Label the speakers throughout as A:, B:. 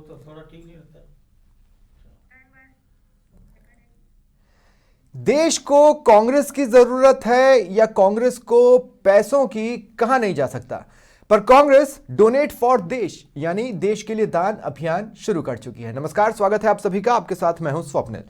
A: वो तो थोड़ा ठीक नहीं होता।
B: देश को कांग्रेस की जरूरत है या कांग्रेस को पैसों की, कहा नहीं जा सकता। पर कांग्रेस डोनेट फॉर देश यानी देश के लिए दान अभियान शुरू कर चुकी है। नमस्कार, स्वागत है आप सभी का। आपके साथ मैं हूं स्वप्निल।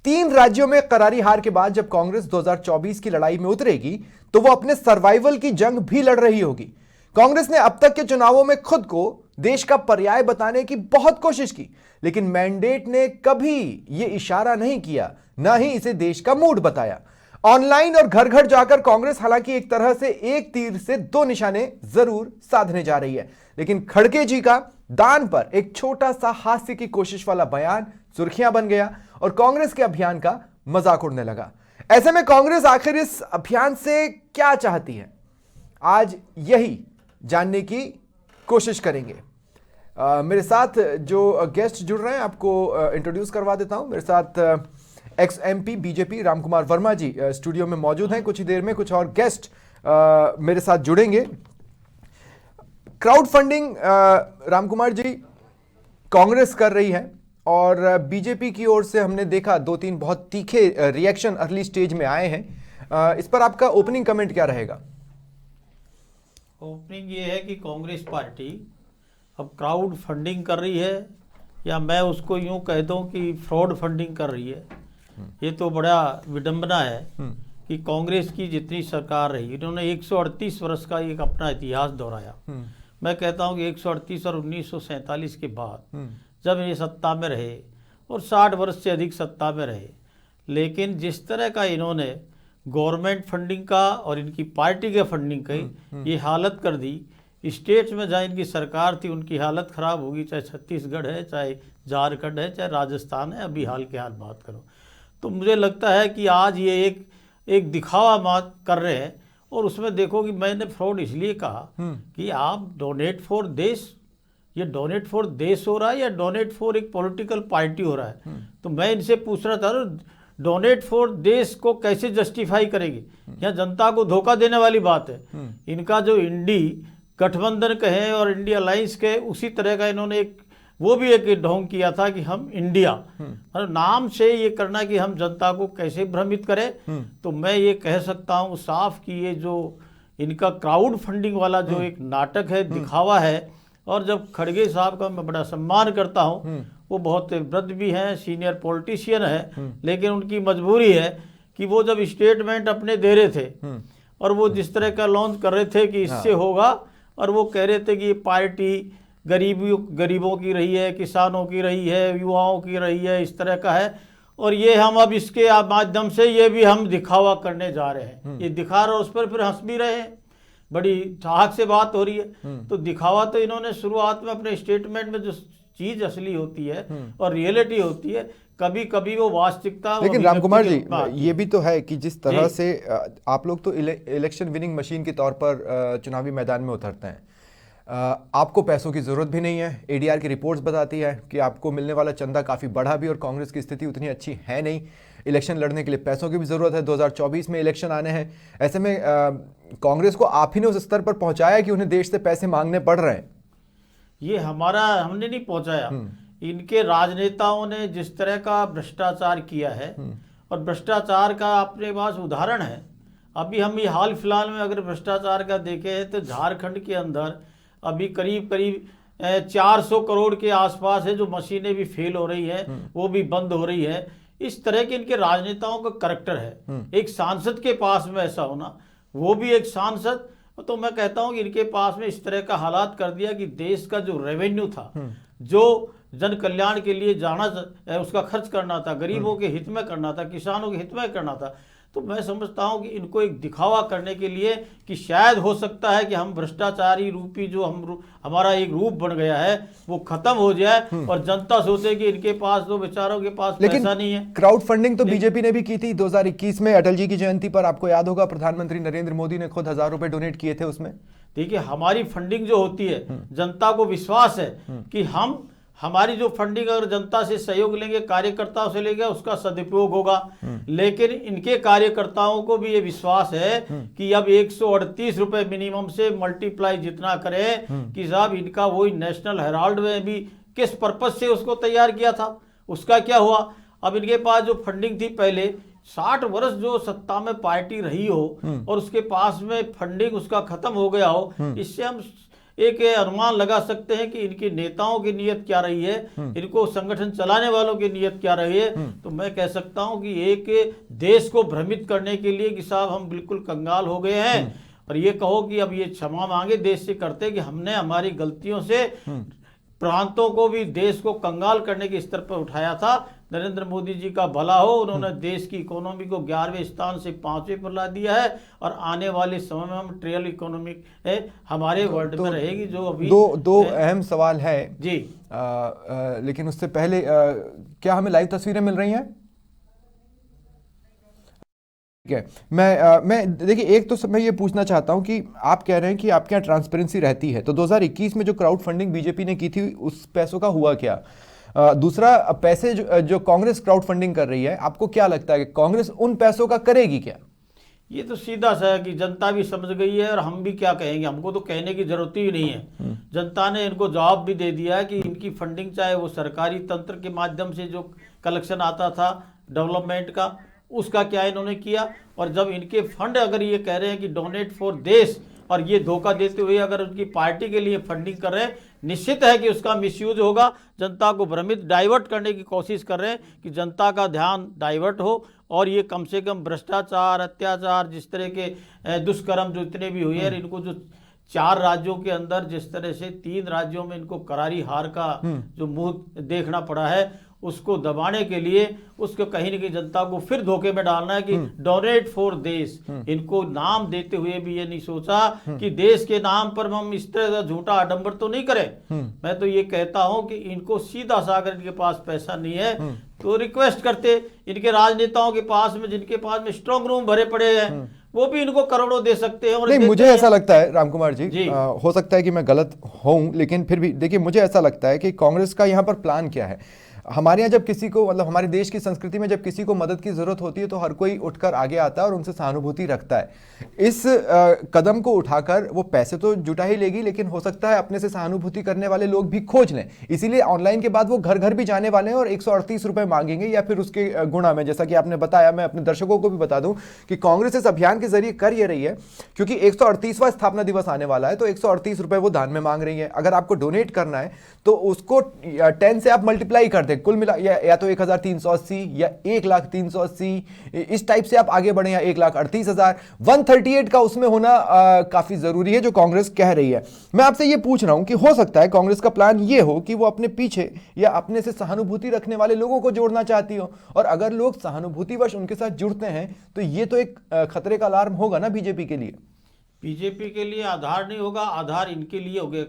B: 3 राज्यों में करारी हार के बाद जब कांग्रेस 2024 की लड़ाई में उतरेगी तो वो अपने सर्वाइवल की जंग भी लड़ रही होगी। कांग्रेस ने अब तक के चुनावों में खुद को देश का पर्याय बताने की बहुत कोशिश की, लेकिन मैंडेट ने कभी यह इशारा नहीं किया, ना ही इसे देश का मूड बताया। ऑनलाइन और घर घर जाकर कांग्रेस हालांकि एक तरह से एक तीर से 2 निशाने जरूर साधने जा रही है, लेकिन खड़गे जी का दान पर एक छोटा सा हास्य की कोशिश वाला बयान सुर्खियां बन गया और कांग्रेस के अभियान का मजाक उड़ने लगा। ऐसे में कांग्रेस आखिर इस अभियान से क्या चाहती है, आज यही जानने की कोशिश करेंगे। मेरे साथ जो गेस्ट जुड़ रहे हैं आपको इंट्रोड्यूस करवा देता हूं। मेरे साथ ex MP BJP Ramkumar Verma ji studio में मौजूद हैं। कुछ ही देर में कुछ और गेस्ट मेरे साथ जुड़ेंगे। क्राउड फंडिंग रामकुमार जी कांग्रेस कर रही है और बीजेपी की ओर से हमने देखा 2-3 बहुत तीखे रिएक्शन अर्ली स्टेज में आए हैं। इस पर आपका ओपनिंग कमेंट क्या रहेगा?
A: ओपनिंग ये है कि कांग्रेस पार्टी अब क्राउड फंडिंग कर रही है, या मैं उसको यूं कह दूं कि फ्रॉड फंडिंग कर रही है। ये तो बड़ा विडंबना है कि कांग्रेस की जितनी सरकार रही, इन्होंने 138 वर्ष का एक अपना इतिहास दोहराया। मैं कहता हूं कि 138 और 1947 के बाद जब ये सत्ता में रहे और 60 वर्ष से अधिक सत्ता में रहे, लेकिन जिस तरह का इन्होंने गवर्नमेंट फंडिंग का और इनकी पार्टी के फंडिंग की ये हालत कर दी, स्टेट्स में जहाँ इनकी सरकार थी उनकी हालत ख़राब होगी, चाहे छत्तीसगढ़ है, चाहे झारखंड है, चाहे राजस्थान है, अभी हाल के हाल बात करो। तो मुझे लगता है कि आज ये एक दिखावा बात कर रहे हैं। और उसमें देखो कि मैंने फ्रॉड इसलिए कहा कि आप डोनेट फॉर देश, ये डोनेट फॉर देश हो रहा है या डोनेट फॉर एक पॉलिटिकल पार्टी हो रहा है। तो मैं इनसे पूछ रहा था, डोनेट फॉर देश को कैसे जस्टिफाई करेगी? यह जनता को धोखा देने वाली बात है। इनका जो इंडी गठबंधन कहे और इंडिया अलायंस के, उसी तरह का इन्होंने वो भी एक ढोंग किया था कि हम इंडिया, मतलब नाम से ये करना कि हम जनता को कैसे भ्रमित करें। तो मैं ये कह सकता हूँ साफ कि ये जो इनका क्राउड फंडिंग वाला जो एक नाटक है, दिखावा है। और जब खड़गे साहब का मैं बड़ा सम्मान करता हूँ, वो बहुत वृद्ध भी हैं, सीनियर पॉलिटिशियन है, लेकिन उनकी मजबूरी है कि वो जब स्टेटमेंट अपने दे रहे थे और वो जिस तरह का लॉन्च कर रहे थे कि इससे होगा, और वो कह रहे थे कि ये पार्टी गरीबों की रही है, किसानों की रही है, युवाओं की रही है, इस तरह का है। और ये हम अब इसके माध्यम से ये भी हम दिखावा करने जा रहे हैं। ये दिखा रहे, उस पर फिर हंस भी रहे हैं, बड़ी ठहाक से बात हो रही है। तो दिखावा तो इन्होंने शुरुआत में अपने स्टेटमेंट में जो चीज असली होती है और रियलिटी होती है, कभी कभी वो वास्तविकता।
B: लेकिन रामकुमार जी, ये भी तो है कि जिस तरह से आप लोग तो इलेक्शन विनिंग मशीन के तौर पर चुनावी मैदान में उतरते हैं, आपको पैसों की जरूरत भी नहीं है। एडीआर की रिपोर्ट्स बताती है कि आपको मिलने वाला चंदा काफी बढ़ा भी और कांग्रेस की स्थिति उतनी अच्छी है नहीं। इलेक्शन लड़ने के लिए पैसों की भी जरूरत है, 2024 में इलेक्शन आने हैं। ऐसे में कांग्रेस को आप ही ने उस स्तर पर पहुंचाया कि उन्हें देश से पैसे मांगने पड़ रहे हैं।
A: ये हमने नहीं पहुंचाया, इनके राजनेताओं ने जिस तरह का भ्रष्टाचार किया है, और भ्रष्टाचार का अपने पास उदाहरण है। अभी हम ये हाल फिलहाल में अगर भ्रष्टाचार का देखें तो झारखंड के अंदर अभी करीब 400 करोड़ के आसपास है जो मशीनें भी फेल हो रही है, वो भी बंद हो रही है। इस तरह के इनके राजनेताओं का करैक्टर है। एक सांसद के पास में ऐसा होना, वो भी एक सांसद। तो मैं कहता हूं कि इनके पास में इस तरह का हालात कर दिया कि देश का जो रेवेन्यू था, जो जन कल्याण के लिए जाना, उसका खर्च करना था, गरीबों के हित में करना था, किसानों के हित में करना था। तो मैं समझता हूं कि इनको एक दिखावा करने के लिए कि शायद हो सकता है कि हम भ्रष्टाचारी रूपी जो हमारा एक रूप बन गया है वो खत्म हो जाए और जनता सोचे कि इनके पास तो बेचारों के पास पैसा नहीं है।
B: क्राउड फंडिंग तो बीजेपी ने भी की थी 2021 में अटल जी की जयंती पर। आपको याद होगा प्रधानमंत्री नरेंद्र मोदी ने खुद 1000 रुपए डोनेट किए थे उसमें।
A: देखिए, हमारी फंडिंग जो होती है, जनता को विश्वास है कि हमारी जो फंडिंग अगर जनता से सहयोग लेंगे, कार्यकर्ताओं से लेंगे, उसका सदुपयोग होगा। लेकिन इनके कार्यकर्ताओं को भी ये विश्वास है कि अब 138 रुपए मिनिमम से मल्टीप्लाई जितना करें कि साहब इनका वही नेशनल हेराल्ड में भी किस पर्पज से उसको तैयार किया था, उसका क्या हुआ। अब इनके पास जो फंडिंग थी पहले 60 वर्ष जो सत्ता में पार्टी रही हो और उसके पास में फंडिंग उसका खत्म हो गया हो, इससे हम एक अनुमान लगा सकते हैं कि इनके नेताओं की नीयत क्या रही है, इनको संगठन चलाने वालों की नीयत क्या रही है। तो मैं कह सकता हूं कि एक देश को भ्रमित करने के लिए कि साहब हम बिल्कुल कंगाल हो गए हैं, और ये कहो कि अब ये क्षमा मांगे देश से करते कि हमने हमारी गलतियों से प्रांतों को भी देश को कंगाल करने के स्तर पर उठाया था। नरेंद्र मोदी जी का भला हो, उन्होंने देश की इकोनॉमी को 11वें स्थान से 5वें पर ला दिया है, और आने वाले समय में हम ट्रिलियन इकोनॉमी हमारे वर्ल्ड में रहेगी। जो अभी
B: दो अहम सवाल है
A: जी।
B: लेकिन उससे पहले क्या हमें लाइव तस्वीरें मिल रही हैं? ठीक है, मैं देखिए, एक तो मैं ये पूछना चाहता हूं कि आप कह रहे हैं कि आपके यहाँ ट्रांसपेरेंसी रहती है, तो 2021 में जो क्राउड फंडिंग बीजेपी ने की थी उस पैसों का हुआ क्या? दूसरा, पैसे जो कांग्रेस क्राउड फंडिंग कर रही है, आपको क्या लगता है कि कांग्रेस उन पैसों का करेगी क्या?
A: ये तो सीधा सा है कि जनता भी समझ गई है, और हम भी क्या कहेंगे, हमको तो कहने की जरूरत ही नहीं है। जनता ने इनको जवाब भी दे दिया है कि इनकी फंडिंग चाहे वो सरकारी तंत्र के माध्यम से जो कलेक्शन आता था डेवलपमेंट का, उसका क्या इन्होंने किया। और जब इनके फंड अगर ये कह रहे हैं कि डोनेट फॉर देश, और ये धोखा देते हुए अगर उनकी पार्टी के लिए फंडिंग कर रहे हैं, निश्चित है कि उसका मिसयूज होगा। जनता को भ्रमित डाइवर्ट करने की कोशिश कर रहे हैं कि जनता का ध्यान डाइवर्ट हो, और ये कम से कम भ्रष्टाचार, अत्याचार, जिस तरह के दुष्कर्म जो इतने भी हुए हैं, इनको जो 4 राज्यों के अंदर जिस तरह से 3 राज्यों में इनको करारी हार का जो मुंह देखना पड़ा है, उसको दबाने के लिए उसको कहीं न कहीं जनता को फिर धोखे में डालना है कि डोनेट फॉर देश। इनको नाम देते हुए भी ये नहीं सोचा कि देश के नाम पर हम इस तरह का झूठा आडंबर तो नहीं करें। मैं तो ये कहता हूं कि इनको सीधा सा, अगर इनके पास पैसा नहीं है तो रिक्वेस्ट करते इनके राजनेताओं के पास में, जिनके पास में स्ट्रॉन्ग रूम भरे पड़े हैं, वो भी इनको करोड़ों दे सकते हैं। और
B: नहीं, मुझे ऐसा लगता है रामकुमार जी, हो सकता है कि मैं गलत हूं, लेकिन फिर भी देखिए, मुझे ऐसा लगता है कि कांग्रेस का यहां पर प्लान क्या है। हमारे यहाँ जब किसी को, मतलब हमारे देश की संस्कृति में जब किसी को मदद की जरूरत होती है तो हर कोई उठकर आगे आता है और उनसे सहानुभूति रखता है। इस कदम को उठाकर वो पैसे तो जुटा ही लेगी, लेकिन हो सकता है अपने से सहानुभूति करने वाले लोग भी खोज लें। इसीलिए ऑनलाइन के बाद वो घर घर भी जाने वाले हैं और 138 रुपए मांगेंगे या फिर उसके गुणा में। जैसा कि आपने बताया, मैं अपने दर्शकों को भी बता दूं कि कांग्रेस इस अभियान के जरिए कर ये रही है, क्योंकि 138वां स्थापना दिवस आने वाला है, तो 138 रुपए वो दान में मांग रही है। अगर आपको डोनेट करना है तो उसको 10 से आप मल्टीप्लाई कर दें, कुल मिला या तो 1380 या 1,380, इस टाइप से आप आगे बढ़े, या 1,38,000। 138 का उसमें होना काफी जरूरी है, जो कांग्रेस कह रही है। मैं आपसे ये पूछ रहा हूं कि हो सकता है कांग्रेस का प्लान ये हो कि वो अपने पीछे या अपने से सहानुभूति रखने वाले लोगों को जोड़ना चाहती हो, और अगर लोग सहानुभूतिवश उनके साथ जुड़ते हैं तो ये तो एक खतरे का अलार्म होगा ना बीजेपी के लिए।
A: बीजेपी के लिए आधार नहीं होगा, आधार इनके लिए हो गए।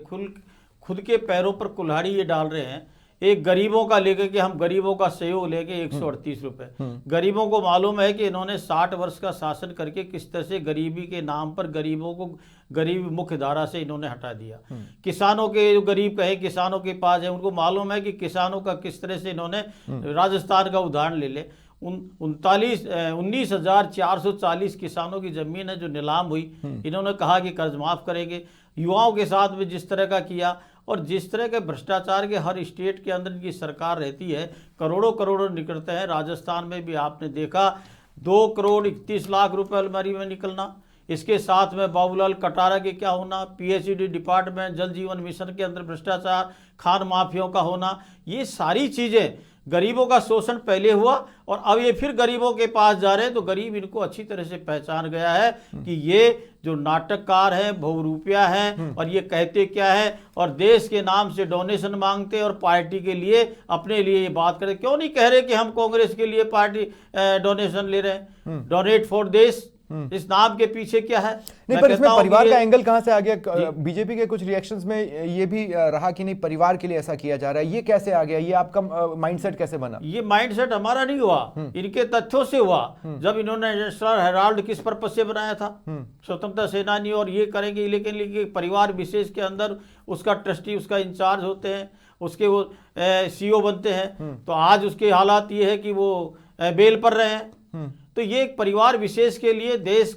A: खुद के पैरों पर कुल्हाड़ी ये डाल रहे हैं। एक गरीबों का लेकर के, हम गरीबों का सहयोग लेके 138 रुपए। गरीबों को मालूम है कि इन्होंने 60 वर्ष का शासन करके किस तरह से गरीबी के नाम पर गरीबों को गरीब मुख्य धारा से इन्होंने हटा दिया। किसानों के, जो गरीब कहे किसानों के पास है, उनको मालूम है कि किसानों का किस तरह से इन्होंने, राजस्थान का उदाहरण ले ले, 19,440 किसानों की जमीन है जो नीलाम हुई, इन्होंने कहा कि कर्ज माफ करेंगे। युवाओं के साथ में जिस तरह का किया, और जिस तरह के भ्रष्टाचार के हर स्टेट के अंदर की सरकार रहती है, करोड़ों करोड़ों निकलते हैं। राजस्थान में भी आपने देखा 2,31,00,000 रुपए अलमारी में निकलना। इसके साथ में बाबूलाल कटारा के क्या होना, पीएचईडी डिपार्टमेंट, जल जीवन मिशन के अंदर भ्रष्टाचार, खान माफियाओं का होना, ये सारी चीजें, गरीबों का शोषण पहले हुआ और अब ये फिर गरीबों के पास जा रहे हैं। तो गरीब इनको अच्छी तरह से पहचान गया है कि ये जो नाटककार है, बहुरूपिया है, और ये कहते क्या है, और देश के नाम से डोनेशन मांगते और पार्टी के लिए, अपने लिए ये बात करें। क्यों नहीं कह रहे कि हम कांग्रेस के लिए पार्टी डोनेशन ले रहे हैं? डोनेट फॉर देश, इस नाम के पीछे क्या है?
B: नहीं, पर इसमें परिवार का एंगल कहां से आ गया? बीजेपी के कुछ रिएक्शंस में ये भी रहा कि नहीं, परिवार के लिए ऐसा किया जा रहा है, ये कैसे आ गया? ये आपका माइंडसेट कैसे बना?
A: ये माइंडसेट हमारा नहीं हुआ, इनके तथ्यों से हुआ। जब इन्होंने नेशनल हेराल्ड किस पर्पज से बनाया था, स्वतंत्रता सेनानी, और ये करेंगे, लेकिन परिवार विशेष के अंदर उसका ट्रस्टी, उसका इंचार्ज होते हैं, उसके वो सीईओ बनते हैं। तो आज उसके हालात ये है कि वो बेल पर रहे हैं। तो ये एक परिवार विशेष के लिए देश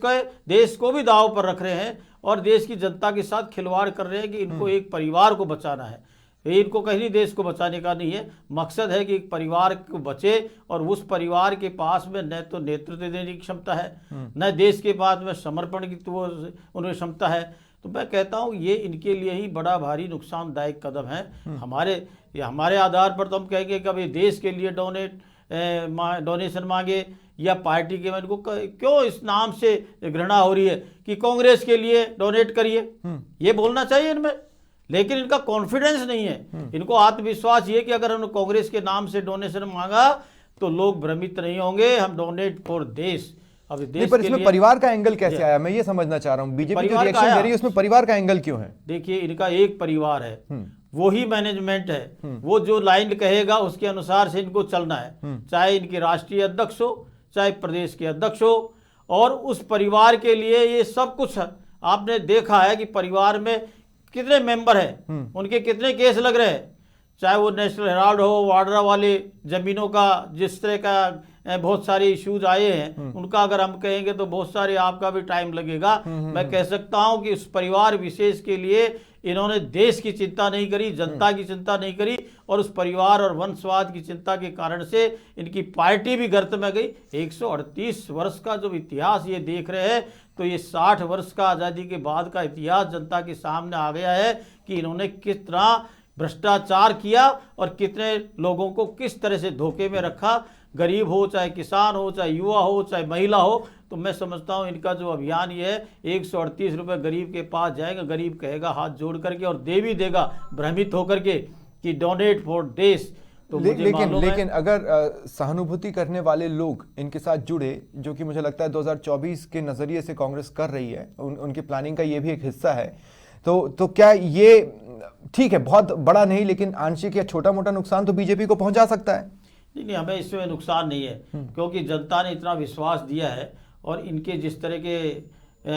A: को भी दांव पर रख रहे हैं, और देश की जनता के साथ खिलवाड़ कर रहे हैं कि इनको एक परिवार को बचाना है। ये इनको कहीं देश को बचाने का नहीं है। मकसद है कि एक परिवार को बचे और उस परिवार के पास में न तो नेतृत्व देने की क्षमता है, न देश के पास में समर्पण की तो उनमें क्षमता है। तो मैं कहता हूँ ये इनके लिए ही बड़ा भारी नुकसानदायक कदम है। हमारे आधार पर तो हम कहेंगे कि अब ये देश के लिए डोनेशन मांगे या पार्टी के, इनको क्यों इस नाम से घृणा हो रही है कि कांग्रेस के लिए डोनेट करिए, ये बोलना चाहिए इनमें। लेकिन इनका कॉन्फिडेंस नहीं है, इनको आत्मविश्वास ये कि अगर हमने कांग्रेस के नाम से डोनेशन मांगा तो लोग भ्रमित नहीं होंगे, हम डोनेट फॉर देश। अब देश
B: पर इसमें परिवार का एंगल कैसे आया, मैं ये समझना चाह रहा हूँ। बीजेपी जो रिएक्शन दे रही है उसमें परिवार का एंगल क्यों है?
A: देखिए, इनका एक परिवार है, वो ही मैनेजमेंट है, वो जो लाइन कहेगा उसके अनुसार से इनको चलना है, चाहे इनके राष्ट्रीय अध्यक्ष हो, चाहे प्रदेश के अध्यक्ष हो। और उस परिवार के लिए ये सब कुछ है। आपने देखा है कि परिवार में कितने मेंबर हैं, उनके कितने केस लग रहे हैं, चाहे वो नेशनल हेराल्ड हो, वाड्रा वाले जमीनों का जिस तरह का बहुत सारे इश्यूज आए हैं, उनका अगर हम कहेंगे तो बहुत सारे आपका भी टाइम लगेगा। मैं कह सकता हूं कि उस परिवार विशेष के लिए इन्होंने देश की चिंता नहीं करी, जनता की चिंता नहीं करी, और उस परिवार और वंशवाद की चिंता के कारण से इनकी पार्टी भी गर्त में गई। 138 वर्ष का जो इतिहास ये देख रहे हैं, तो ये 60 वर्ष का आज़ादी के बाद का इतिहास जनता के सामने आ गया है कि इन्होंने किस तरह भ्रष्टाचार किया और कितने लोगों को किस तरह से धोखे में रखा, गरीब हो, चाहे किसान हो, चाहे युवा हो, चाहे महिला हो। तो मैं समझता हूँ इनका जो अभियान ये है, 138 रुपये गरीब के पास जाएगा, गरीब कहेगा हाथ जोड़ करके और दे भी देगा भ्रमित होकर के कि डोनेट फॉर देश। तो
B: लेकिन अगर सहानुभूति करने वाले लोग इनके साथ जुड़े, जो कि मुझे लगता है 2024 के नजरिए से कांग्रेस कर रही है, उनकी प्लानिंग का ये भी एक हिस्सा है, तो क्या ये ठीक है, बहुत बड़ा नहीं लेकिन आंशिक या छोटा मोटा नुकसान तो बीजेपी को पहुंचा सकता है?
A: नहीं, हमें इसमें नुकसान नहीं है, क्योंकि जनता ने इतना विश्वास दिया है और इनके जिस तरह के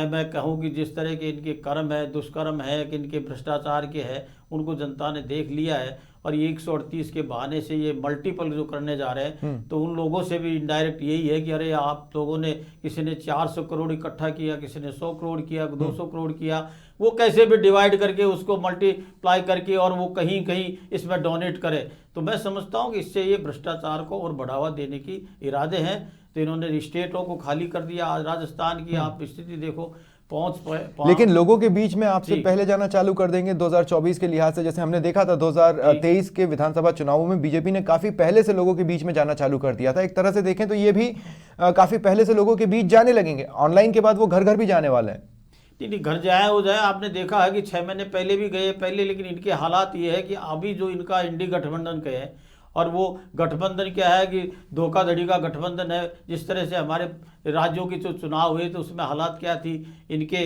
A: मैं कहूँ कि जिस तरह के इनके कर्म है, दुष्कर्म है, कि इनके भ्रष्टाचार के है, उनको जनता ने देख लिया है। और ये 138 के बहाने से ये मल्टीपल जो करने जा रहे हैं, तो उन लोगों से भी इनडायरेक्ट यही है कि अरे आप लोगों ने, किसी ने 400 करोड़ इकट्ठा किया, किसी ने 100 करोड़ किया, 200 करोड़ किया, वो कैसे भी डिवाइड करके उसको मल्टीप्लाई करके और वो कहीं कहीं इसमें डोनेट करे। तो मैं समझता हूँ कि इससे ये भ्रष्टाचार को और बढ़ावा देने की इरादे हैं। तो इन्होंने स्टेटों को खाली कर दिया। आज राजस्थान की आप स्थिति देखो,
B: लेकिन लोगों के बीच में आपसे पहले जाना चालू कर देंगे 2024 के लिहाज से। जैसे हमने देखा था 2023 के विधानसभा चुनावों में बीजेपी ने काफी पहले से लोगों के बीच में जाना चालू कर दिया था। एक तरह से देखें तो ये भी काफी पहले से लोगों के बीच जाने लगेंगे। ऑनलाइन के बाद वो घर घर भी जाने वाले हैं।
A: नहीं, घर जाए हो जाए, आपने देखा है कि 6 महीने पहले भी गए पहले, लेकिन इनके हालात ये है कि अभी जो इनका इंडी गठबंधन के है, और वो गठबंधन क्या है कि धोखाधड़ी का गठबंधन है। जिस तरह से हमारे राज्यों के जो चुनाव हुए तो उसमें हालात क्या थी, इनके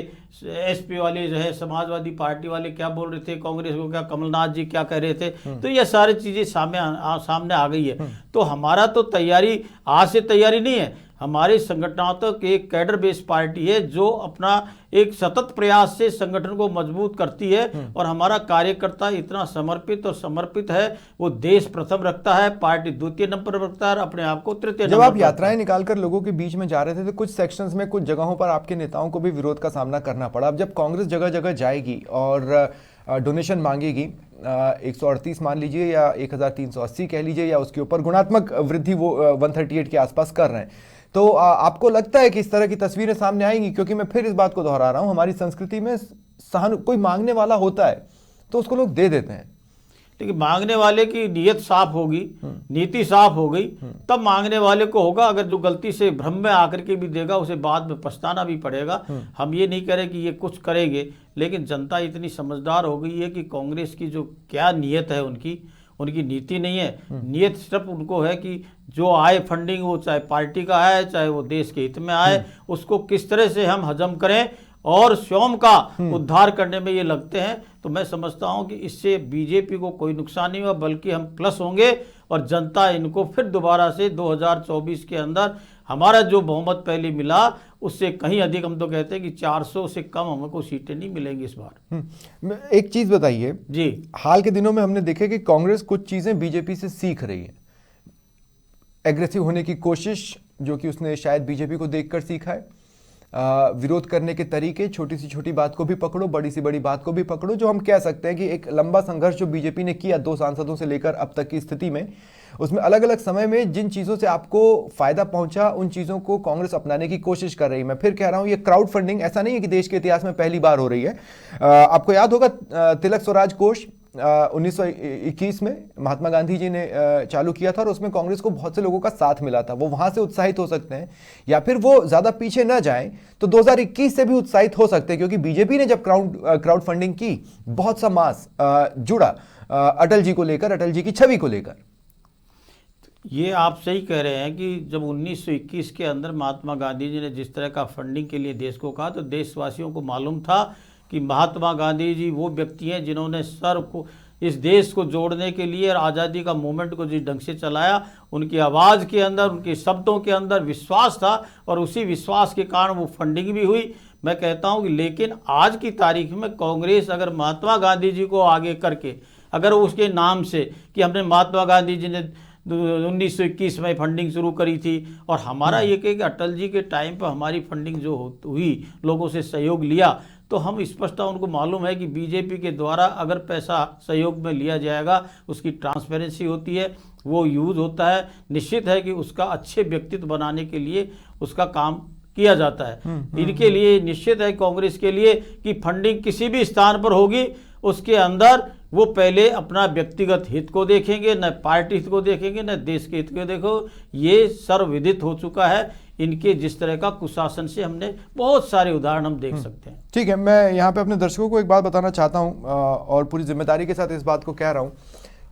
A: एसपी वाले जो है, समाजवादी पार्टी वाले क्या बोल रहे थे, कांग्रेस को क्या कमलनाथ जी क्या कह रहे थे, तो ये सारी चीज़ें सामने आ गई है। तो हमारा तो तैयारी आज से तैयारी नहीं है, हमारे संगठनात्मक एक कैडर बेस्ड पार्टी है जो अपना एक सतत प्रयास से संगठन को मजबूत करती है। और हमारा कार्यकर्ता इतना समर्पित और समर्पित है, वो देश प्रथम रखता है, पार्टी द्वितीय नंबर पर रखता है, अपने आप को तृतीय नंबर।
B: जब आप यात्राएं निकालकर लोगों के बीच में जा रहे थे तो कुछ सेक्शंस में, कुछ जगहों पर आपके नेताओं को भी विरोध का सामना करना पड़ा। अब जब कांग्रेस जगह जगह जाएगी और डोनेशन मांगेगी, 138 मान लीजिए या 1380 कह लीजिए, या उसके ऊपर गुणात्मक वृद्धि वो 138 के आसपास कर रहे हैं, तो आपको लगता है कि इस तरह की तस्वीरें सामने आएंगी? क्योंकि मैं फिर इस बात को दोहरा रहा हूं, हमारी संस्कृति में कोई मांगने वाला होता है तो उसको लोग दे देते हैं।
A: लेकिन मांगने वाले की नीयत साफ होगी, नीति साफ हो गई, तब मांगने वाले को होगा। अगर जो गलती से भ्रम में आकर के भी देगा, उसे बाद में पछताना भी पड़ेगा। हम ये नहीं कह रहे कि ये कुछ करेंगे, लेकिन जनता इतनी समझदार हो गई है कि कांग्रेस की जो क्या नीयत है, उनकी नीति नहीं है। नीयत सिर्फ उनको है कि जो आए फंडिंग, वो चाहे पार्टी का आए, चाहे वो देश के हित में आए, उसको किस तरह से हम हजम करें और स्वयं का उद्धार करने में ये लगते हैं। तो मैं समझता हूं कि इससे बीजेपी को कोई नुकसान नहीं हुआ, बल्कि हम प्लस होंगे और जनता इनको फिर दोबारा से 2024 के अंदर हमारा जो बहुमत पहले मिला उससे कहीं अधिक, हम तो कहते हैं कि 400 से कम हमको सीटें नहीं मिलेंगी इस बार।
B: एक चीज बताइए
A: जी,
B: हाल के दिनों में हमने देखा कि कांग्रेस कुछ चीजें बीजेपी से सीख रही है। एग्रेसिव होने की कोशिश, जो कि उसने शायद बीजेपी को देखकर सीखा है। विरोध करने के तरीके, छोटी सी छोटी बात को भी पकड़ो, बड़ी सी बड़ी बात को भी पकड़ो, जो हम कह सकते हैं कि एक लंबा संघर्ष जो बीजेपी ने किया 2 सांसदों से लेकर अब तक की स्थिति में, उसमें अलग अलग समय में जिन चीज़ों से आपको फायदा पहुंचा उन चीज़ों को कांग्रेस अपनाने की कोशिश कर रही है। मैं फिर कह रहा हूं, ये क्राउड फंडिंग ऐसा नहीं है कि देश के इतिहास में पहली बार हो रही है। आपको याद होगा तिलक स्वराज कोष 1921 में महात्मा गांधी जी ने चालू किया था और उसमें कांग्रेस को बहुत से लोगों का साथ मिला था। वो वहां से उत्साहित हो सकते हैं, या फिर वो ज्यादा पीछे न जाएं तो 2021 से भी उत्साहित हो सकते हैं, क्योंकि बीजेपी ने जब क्राउड फंडिंग की, बहुत सा मास जुड़ा अटल जी को लेकर, अटल जी की छवि को लेकर।
A: ये आप सही कह रहे हैं कि जब 1921 के अंदर महात्मा गांधी जी ने जिस तरह का फंडिंग के लिए देश को कहा, तो देशवासियों को मालूम था कि महात्मा गांधी जी वो व्यक्ति हैं जिन्होंने इस देश को जोड़ने के लिए और आज़ादी का मूवमेंट को जिस ढंग से चलाया, उनकी आवाज़ के अंदर, उनके शब्दों के अंदर विश्वास था और उसी विश्वास के कारण वो फंडिंग भी हुई। मैं कहता हूँ कि लेकिन आज की तारीख में कांग्रेस अगर महात्मा गांधी जी को आगे करके, अगर उसके नाम से कि हमने महात्मा गांधी जी ने 1921 में फंडिंग शुरू करी थी और हमारा ये कि अटल जी के टाइम पर हमारी फंडिंग जो हुई, लोगों से सहयोग लिया, तो हम स्पष्टता उनको मालूम है कि बीजेपी के द्वारा अगर पैसा सहयोग में लिया जाएगा, उसकी ट्रांसपेरेंसी होती है, वो यूज़ होता है, निश्चित है कि उसका अच्छे व्यक्तित्व बनाने के लिए उसका काम किया जाता है। इनके लिए निश्चित है कांग्रेस के लिए कि फंडिंग किसी भी स्थान पर होगी, उसके अंदर वो पहले अपना व्यक्तिगत हित को देखेंगे, न पार्टी हित को देखेंगे, न देश के हित को। देखो, ये सर्वविदित हो चुका है इनके जिस तरह का कुशासन से हमने बहुत सारे उदाहरण हम देख सकते हैं।
B: ठीक है, मैं यहाँ पे अपने दर्शकों को एक बात बताना चाहता हूँ और पूरी जिम्मेदारी के साथ इस बात को कह रहा हूँ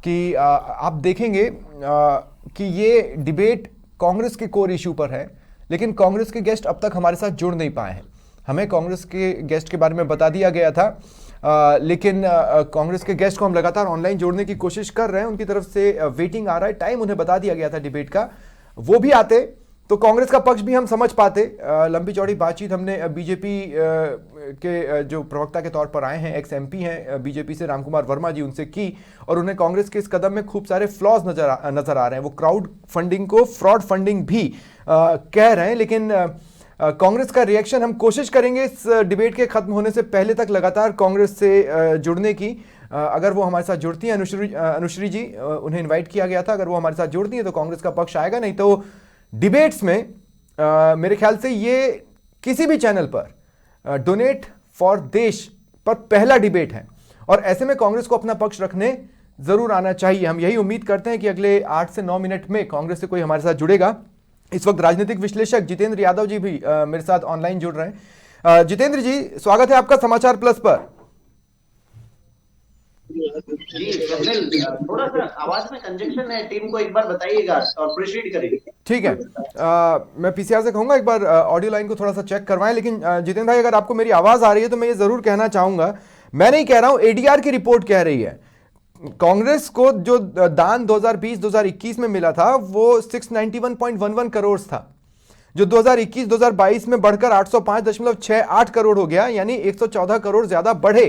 B: कि आप देखेंगे कि ये डिबेट कांग्रेस के कोर इशू पर है, लेकिन कांग्रेस के गेस्ट अब तक हमारे साथ जुड़ नहीं पाए हैं। हमें कांग्रेस के गेस्ट के बारे में बता दिया गया था, लेकिन कांग्रेस के गेस्ट को हम लगातार ऑनलाइन जोड़ने की कोशिश कर रहे हैं। उनकी तरफ से वेटिंग आ रहा है, टाइम उन्हें बता दिया गया था डिबेट का, वो भी आते तो कांग्रेस का पक्ष भी हम समझ पाते। लंबी चौड़ी बातचीत हमने बीजेपी के जो प्रवक्ता के तौर पर आए हैं, एक्स एमपी हैं बीजेपी से, रामकुमार वर्मा जी, उनसे की, और उन्हें कांग्रेस के इस कदम में खूब सारे फ्लॉज नजर आ रहे हैं। वो क्राउड फंडिंग को फ्रॉड फंडिंग भी कह रहे हैं, लेकिन कांग्रेस का रिएक्शन हम कोशिश करेंगे इस डिबेट के खत्म होने से पहले तक लगातार कांग्रेस से जुड़ने की। अगर वो हमारे साथ जुड़ती हैं, अनुश्री जी, उन्हें इनवाइट किया गया था, अगर वो हमारे साथ जुड़ती हैं तो कांग्रेस का पक्ष आएगा, नहीं तो डिबेट्स में मेरे ख्याल से ये किसी भी चैनल पर डोनेट फॉर देश पर पहला डिबेट है, और ऐसे में कांग्रेस को अपना पक्ष रखने जरूर आना चाहिए। हम यही उम्मीद करते हैं कि अगले 8 से 9 मिनट में कांग्रेस से कोई हमारे साथ जुड़ेगा। इस वक्त राजनीतिक विश्लेषक जितेंद्र यादव जी भी मेरे साथ ऑनलाइन जुड़ रहे हैं। जितेंद्र जी, स्वागत है आपका समाचार प्लस पर।
C: जी स्वप्निल, थोड़ा सा आवाज में कंजेक्शन है, टीम को एक बार बताइएगा और प्रोसीड करेंगे।
B: ठीक है, मैं पीसीआर से कहूंगा एक बार ऑडियो लाइन को थोड़ा सा चेक करवाएं। लेकिन जितेंद्र भाई, अगर आपको मेरी आवाज आ रही है तो मैं ये जरूर कहना चाहूंगा, मैं नहीं कह रहा हूं, एडीआर की रिपोर्ट कह रही है कांग्रेस को जो दान 2020-2021 में मिला था वो 691.11 करोड़ था, जो 2021-2022 में बढ़कर 805.68 करोड़ हो गया, यानी 114 करोड़ ज्यादा बढ़े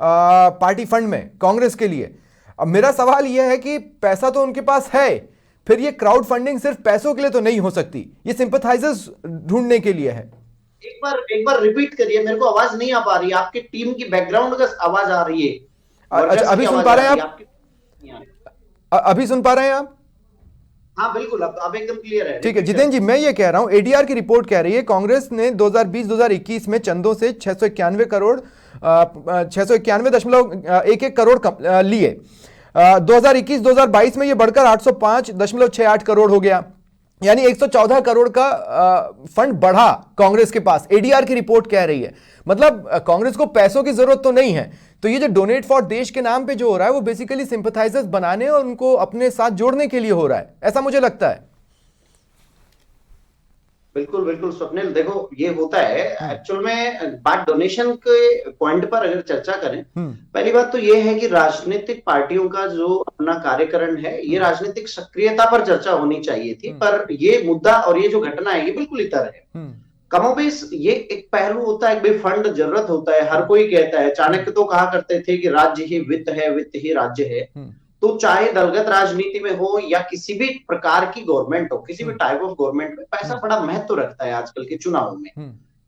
B: पार्टी फंड में कांग्रेस के लिए। अब मेरा सवाल यह है कि पैसा तो उनके पास है, फिर ये क्राउड फंडिंग सिर्फ पैसों के लिए तो नहीं हो सकती, ये सिंपैथाइजर्स ढूंढने के लिए है।
C: एक बार रिपीट करिए, मेरे को आवाज नहीं आ पा रही है, आपकी टीम की बैकग्राउंड का आवाज आ रही है।
B: अच्छा, अभी सुन पा रहे हैं आप? अभी सुन पा रहे हैं आप?
C: हाँ बिल्कुल, अब एकदम क्लियर है।
B: ठीक है जितेंद्र जी, मैं ये कह रहा हूं, एडीआर की रिपोर्ट कह रही है कांग्रेस ने 2020-2021 में चंदों से 691.11 करोड़ लिए। 2021-2022 में ये बढ़कर 805.68 करोड़ हो गया, यानी 114 करोड़ का फंड बढ़ा कांग्रेस के पास, एडीआर की रिपोर्ट कह रही है। मतलब कांग्रेस को पैसों की जरूरत तो नहीं है, तो ये जो डोनेट फॉर देश के नाम पे जो हो रहा है वो बेसिकली सिंपैथाइजर्स बनाने और उनको अपने साथ जोड़ने के लिए हो रहा है, ऐसा मुझे लगता है।
C: बिल्कुल बिल्कुल स्वप्निल, देखो ये होता है एक्चुअल में। बात डोनेशन के पॉइंट पर अगर चर्चा करें, पहली बात तो ये है कि राजनीतिक पार्टियों का जो अपना कार्यकरण है, ये राजनीतिक सक्रियता पर चर्चा होनी चाहिए थी, पर ये मुद्दा और ये जो घटना है ये बिल्कुल इतर है। कमोबेश ये एक पहलू होता है, भाई फंड जरूरत होता है, हर कोई कहता है, चाणक्य तो कहा करते थे कि राज्य ही वित्त है, वित्त ही राज्य है। तो चाहे दलगत राजनीति में हो या किसी भी प्रकार की गवर्नमेंट हो, किसी भी टाइप ऑफ गवर्नमेंट में पैसा बड़ा महत्व रखता है आजकल के चुनाव में।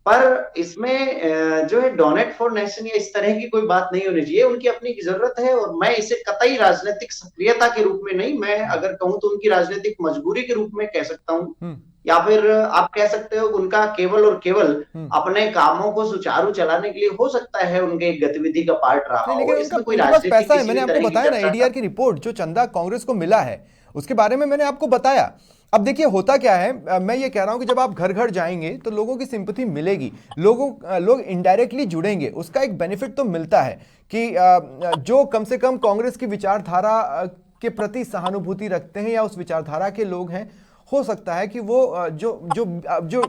C: पर इसमें जो है डोनेट फॉर नेशन या इस तरह की कोई बात नहीं होनी चाहिए। उनकी अपनी की जरूरत है और मैं इसे कतई राजनीतिक सक्रियता के रूप में नहीं, मैं अगर कहूं तो उनकी राजनीतिक मजबूरी के रूप में कह सकता हूं, या फिर आप कह सकते हो उनका केवल और केवल अपने कामों को सुचारू चलाने के लिए हो सकता है उनके एक गतिविधि का पार्ट रहा हो।
B: लेकिन
C: इसमें कोई
B: उनके पास
C: राजनीतिक
B: पैसा है,
C: किसी
B: मैंने
C: भी
B: आपको
C: तरह की
B: बताया ना,
C: चर्चा
B: एडीआर की रिपोर्ट जो चंदा कांग्रेस को मिला है उसके बारे में मैंने आपको बताया। अब देखिए होता क्या है, मैं ये कह रहा हूं कि जब आप घर घर जाएंगे तो लोगों की सिंपैथी मिलेगी, लोग इनडायरेक्टली जुड़ेंगे, उसका एक बेनिफिट तो मिलता है कि जो कम से कम कांग्रेस की विचारधारा के प्रति सहानुभूति रखते हैं या उस विचारधारा के लोग हैं, हो सकता है कि वो जो जो जो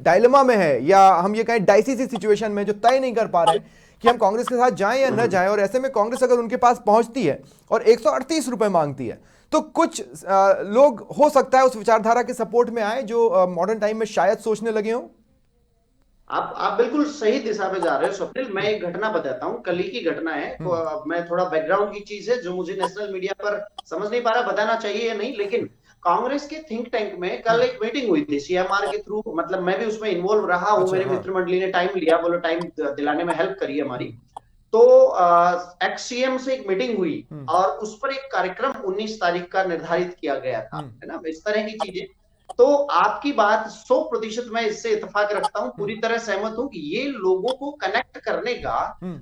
B: डायलेमा में है या हम ये कहें डाइसी सी सिचुएशन में जो तय नहीं कर पा रहे कि हम कांग्रेस के साथ जाएं या न जाएं, और ऐसे में कांग्रेस अगर उनके पास पहुंचती है और 138 रुपए मांगती है तो कुछ लोग हो सकता है उस विचारधारा के सपोर्ट में आए जो मॉडर्न टाइम में शायद सोचने लगे हों।
C: आप बिल्कुल सही दिशा में जा रहे हो स्वप्निल। मैं एक घटना बताता हूँ, कल ही की घटना है, तो मैं थोड़ा बैकग्राउंड की चीज है जो मुझे नेशनल मीडिया पर समझ नहीं पा रहा बताना चाहिए या नहीं, लेकिन कांग्रेस के थिंक टैंक में कल एक मीटिंग हुई थी सीएमआर के थ्रू, मतलब मैं भी उसमें इन्वॉल्व रहा हूँ। मेरी मित्र मंडली ने टाइम लिया, बोलो टाइम दिलाने में हेल्प करी हमारी। तो एक्स सीएम से एक मीटिंग हुई और उस पर एक कार्यक्रम 19 तारीख का निर्धारित किया गया था, है ना, इस तरह की चीजें। तो आपकी बात 100% मैं इससे इत्तेफाक रखता हूं, पूरी तरह सहमत हूं कि ये लोगों को कनेक्ट करने का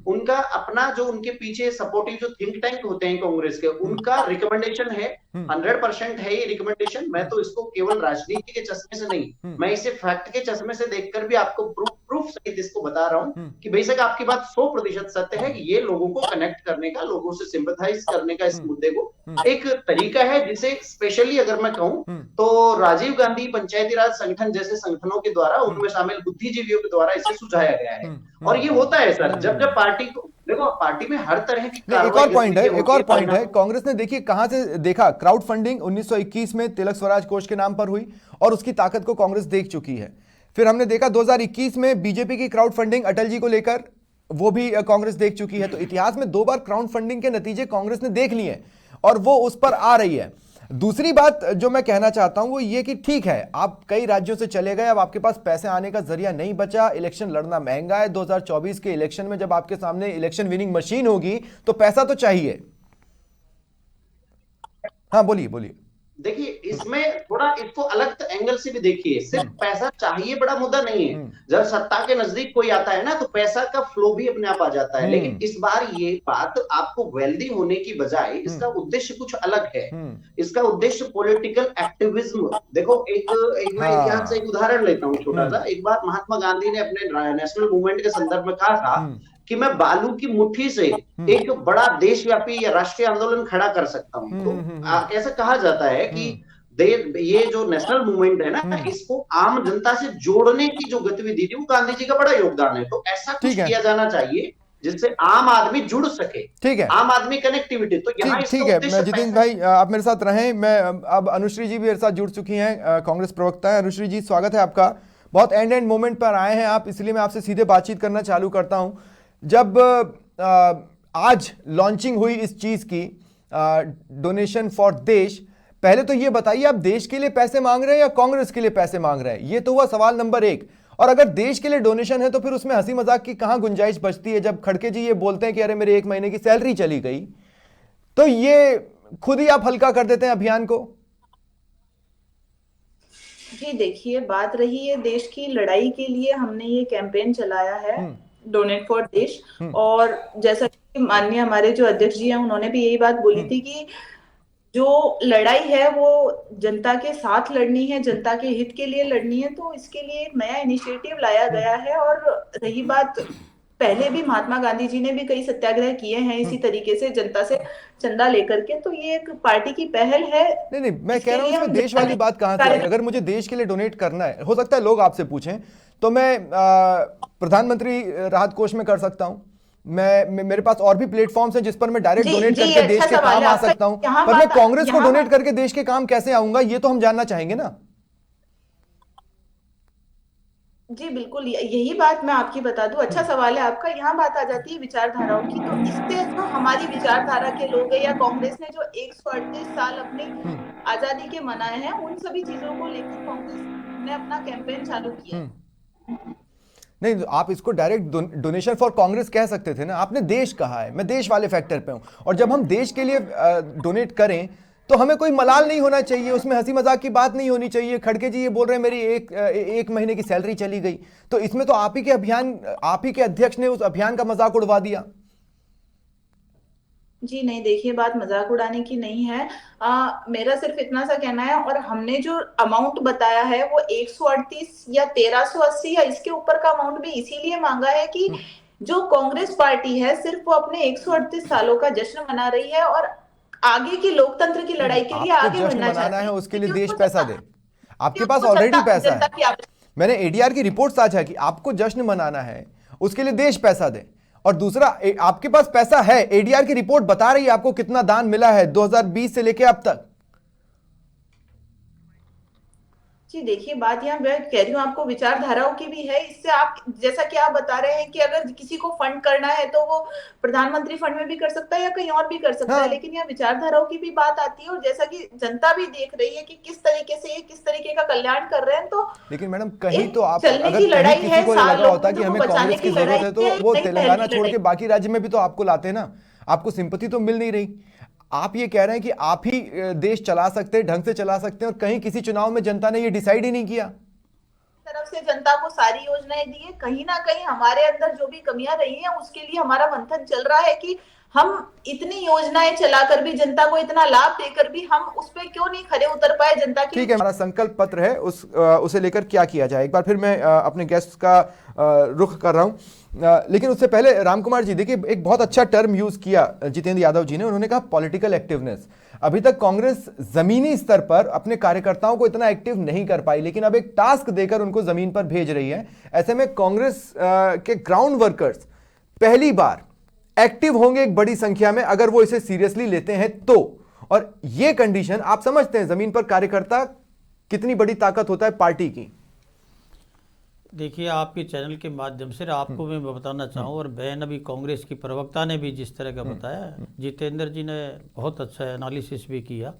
C: उनका अपना जो उनके पीछे सपोर्टिव जो थिंक टैंक होते हैं कांग्रेस के, उनका रिकमेंडेशन है, 100% है ये रिकमेंडेशन। मैं तो इसको केवल राजनीति के चश्मे से नहीं, मैं इसे फैक्ट के चश्मे से देखकर भी आपको प्रूफ सहित इसको बता रहा हूं कि बेशक आपकी बात 100% सत्य है कि ये लोगों को कनेक्ट करने का, लोगों से सिंपैथाइज करने का इस मुद्दे को एक तरीका है, जिसे स्पेशली अगर मैं कहूं तो राजीव गांधी पंचायती राज संगठन जैसे संगठनों के द्वारा, उनमें शामिल बुद्धिजीवियों के द्वारा इसे सुझाया गया है। और ये होता है सर, जब जब पार्टी को देखो, पार्टी में हर तरह की
B: एक और पॉइंट है, कांग्रेस ने देखिए कहां से देखा, क्राउड फंडिंग 1921 में तिलक स्वराज कोष के नाम पर हुई और उसकी ताकत को कांग्रेस देख चुकी है। फिर हमने देखा 2021 में बीजेपी की क्राउड फंडिंग अटल जी को लेकर, वो भी कांग्रेस देख चुकी है। तो इतिहास में 2 बार क्राउड फंडिंग के नतीजे कांग्रेस ने देख लिए और वो उस पर आ रही है। दूसरी बात जो मैं कहना चाहता हूं वो ये कि ठीक है, आप कई राज्यों से चले गए, अब आपके पास पैसे आने का जरिया नहीं बचा, इलेक्शन लड़ना महंगा है। 2024 के इलेक्शन में जब आपके सामने इलेक्शन विनिंग मशीन होगी तो पैसा तो चाहिए। हाँ बोलिए।
C: देखिए, इसमें थोड़ा इसको अलग एंगल से भी देखिए, सिर्फ पैसा चाहिए बड़ा मुद्दा नहीं है। जब सत्ता के नजदीक कोई आता है ना तो पैसा का फ्लो भी अपने आप आ जाता है। लेकिन इस बार ये बात आपको वेल्दी होने की बजाय इसका उद्देश्य कुछ अलग है। इसका उद्देश्य पॉलिटिकल एक्टिविज्म। देखो, एक मैं इतिहास से एक उदाहरण लेता हूँ छोटा सा। एक बार महात्मा गांधी ने अपने नेशनल मूवमेंट के संदर्भ में कहा था कि मैं बालू की मुट्ठी से एक बड़ा देशव्यापी या राष्ट्रीय आंदोलन खड़ा कर सकता हूं। तो ऐसा कहा जाता है कि ये जो नेशनल मूवमेंट है ना, इसको आम जनता से जोड़ने की जो गतिविधि थी वो गांधी जी का बड़ा योगदान है। तो ऐसा कुछ किया जाना चाहिए जिससे आम आदमी जुड़ सके।
B: ठीक है,
C: आम आदमी कनेक्टिविटी। तो यहाँ
B: ठीक है, मैं जितेंद्र भाई आप मेरे साथ रहें। मैं अब अनुश्री जी भी मेरे साथ जुड़ चुकी हैं, कांग्रेस प्रवक्ता है। अनुश्री जी, स्वागत है आपका। बहुत एंड मोमेंट पर आए हैं आप, इसलिए मैं आपसे सीधे बातचीत करना चालू करता हूं। जब आज लॉन्चिंग हुई इस चीज की, डोनेशन फॉर देश, पहले तो ये बताइए आप देश के लिए पैसे मांग रहे हैं या कांग्रेस के लिए पैसे मांग रहे हैं? ये तो हुआ सवाल नंबर 1। और अगर देश के लिए डोनेशन है तो फिर उसमें हंसी मजाक की कहां गुंजाइश बचती है जब खड़के जी ये बोलते हैं कि अरे मेरे 1 महीने की सैलरी चली गई। तो ये खुद ही आप हल्का कर देते हैं अभियान को।
D: जी देखिए, बात रही है देश की लड़ाई के लिए, हमने ये कैंपेन चलाया है डोनेट फॉर देश। और जैसा कि माननीय हमारे जो अध्यक्ष जी हैं उन्होंने भी यही बात बोली थी कि जो लड़ाई है वो जनता के साथ लड़नी है, जनता के हित के लिए लड़नी है। तो इसके लिए एक नया इनिशिएटिव लाया गया है। और रही बात, पहले भी महात्मा गांधी जी ने भी कई सत्याग्रह किए हैं इसी तरीके से जनता से चंदा लेकर के। तो ये एक पार्टी की पहल है।
B: नहीं, मैं कह रहा हूं इसमें देश वाली बात कहां से है? अगर मुझे देश के लिए डोनेट करना है, हो सकता है लोग आपसे पूछें, तो मैं प्रधानमंत्री राहत कोष में कर सकता हूं। मेरे पास और भी प्लेटफॉर्म्स हैं जिस पर मैं डायरेक्ट डोनेट करके देश के काम आ सकता हूं। पर मैं कांग्रेस को डोनेट करके देश के काम कैसे आऊंगा, ये तो हम जानना चाहेंगे ना।
D: जी बिल्कुल, यही बात मैं आपकी बता दूं। अच्छा सवाल है आपका। यहाँ बात आ जाती है विचारधाराओं की। तो इससे जो हमारी विचारधारा के लोग हैं या कांग्रेस ने जो 138 साल अपनी आजादी के मनाए हैं, उन सभी चीजों को लेकर कांग्रेस ने अपना कैंपेन चालू किया।
B: नहीं, तो आप इसको डायरेक्ट डोनेशन फॉर कांग्रेस कह सकते थे ना, आपने देश कहा है, मैं देश वाले फैक्टर पे हूं, और जब हम देश के लिए डोनेट करें तो हमें कोई मलाल नहीं होना चाहिए, उसमें हंसी मजाक की बात नहीं होनी चाहिए। खड़गे जी ये बोल रहे हैं मेरी एक महीने की सैलरी चली गई, तो इसमें तो आप ही के अध्यक्ष ने उस अभियान का मजाक उड़वा दिया।
D: जी नहीं, देखिए बात मजाक उड़ाने की नहीं है। मेरा सिर्फ इतना सा कहना है, और हमने जो अमाउंट बताया है वो 138 या 1380 या इसके ऊपर का अमाउंट भी इसीलिए मांगा है कि जो कांग्रेस पार्टी है सिर्फ वो अपने 138 सालों का जश्न मना रही है और आगे की लोकतंत्र की लड़ाई के लिए आगे बढ़ना चाहती है।
B: उसके लिए देश पैसा दे, आपके पास ऑलरेडी पैसा है। मैंने एडीआर की रिपोर्ट साझा की, आपको जश्न मनाना है उसके लिए देश पैसा दे, और दूसरा आपके पास पैसा है, एडीआर की रिपोर्ट बता रही है आपको कितना दान मिला है 2020 से लेके अब तक।
D: जी देखिए, बात यहाँ मैं कह रही हूँ आपको विचारधाराओं की भी है। इससे आप जैसा कि आप बता रहे हैं कि अगर किसी को फंड करना है तो वो प्रधानमंत्री फंड में भी कर सकता है या कहीं और भी कर सकता है, लेकिन यहाँ विचारधाराओं की भी बात आती है, और जैसा कि जनता भी देख रही है कि किस तरीके से ये किस तरीके का कल्याण कर रहे हैं। तो
B: लेकिन मैडम कहीं तो आप
D: चलने
B: अगर
D: की लड़ाई
B: किसी
D: है,
B: को लगा होता कि हमें कांग्रेस की जरूरत है तो वो तेलंगाना छोड़ के बाकी राज्य में भी तो आपको लाते ना, आपको सिंपैथी तो मिल नहीं रही। आप ये कह रहे हैं कि आप ही देश चला सकते हैं, ढंग से चला सकते हैं, और कहीं किसी चुनाव में जनता ने ये डिसाइड ही नहीं किया।
D: तरफ से जनता को सारी योजनाएं दी है, कहीं ना कहीं हमारे अंदर जो भी कमियां रही हैं उसके लिए हमारा मंथन चल रहा है कि हम इतनी योजनाएं चलाकर भी, जनता को इतना लाभ देकर भी हम उस पर क्यों नहीं खरे उतर पाए जनता की।
B: ठीक है, हमारा संकल्प पत्र है, उसे लेकर क्या किया जाए, एक बार फिर मैं अपने गेस्ट का रुख कर रहा हूं, लेकिन उससे पहले राम कुमार जी, देखिए एक बहुत अच्छा टर्म यूज किया जितेंद्र यादव जी ने, उन्होंने कहा पॉलिटिकल एक्टिवनेस। अभी तक कांग्रेस जमीनी स्तर पर अपने कार्यकर्ताओं को इतना एक्टिव नहीं कर पाई, लेकिन अब एक टास्क देकर उनको जमीन पर भेज रही है। ऐसे में कांग्रेस के ग्राउंड वर्कर्स पहली बार एक्टिव होंगे एक बड़ी संख्या में, अगर वो इसे सीरियसली लेते हैं तो। और ये कंडीशन आप समझते हैं, जमीन पर कार्यकर्ता कितनी बड़ी ताकत होता है पार्टी की।
A: देखिए, आपके चैनल के माध्यम से आपको मैं बताना चाहूँ, और बहन अभी कांग्रेस की प्रवक्ता ने भी जिस तरह का बताया, जितेंद्र जी ने बहुत अच्छा एनालिसिस भी किया।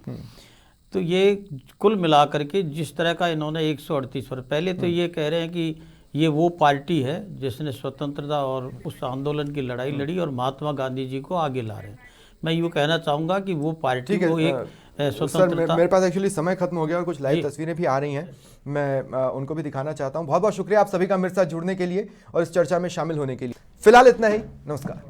A: तो ये कुल मिलाकर के जिस तरह का इन्होंने 138 पर, पहले तो ये कह रहे हैं कि ये वो पार्टी है जिसने स्वतंत्रता और उस आंदोलन की लड़ाई लड़ी और महात्मा गांधी जी को आगे ला रहे हैं। मैं यूँ कहना चाहूँगा कि वो पार्टी वो एक स्वतंत्रता।
B: मेरे पास एक्चुअली समय खत्म हो गया और कुछ लाइव तस्वीरें भी आ रही हैं, मैं उनको भी दिखाना चाहता हूँ। बहुत बहुत शुक्रिया आप सभी का मेरे साथ जुड़ने के लिए और इस चर्चा में शामिल होने के लिए। फिलहाल इतना ही, नमस्कार।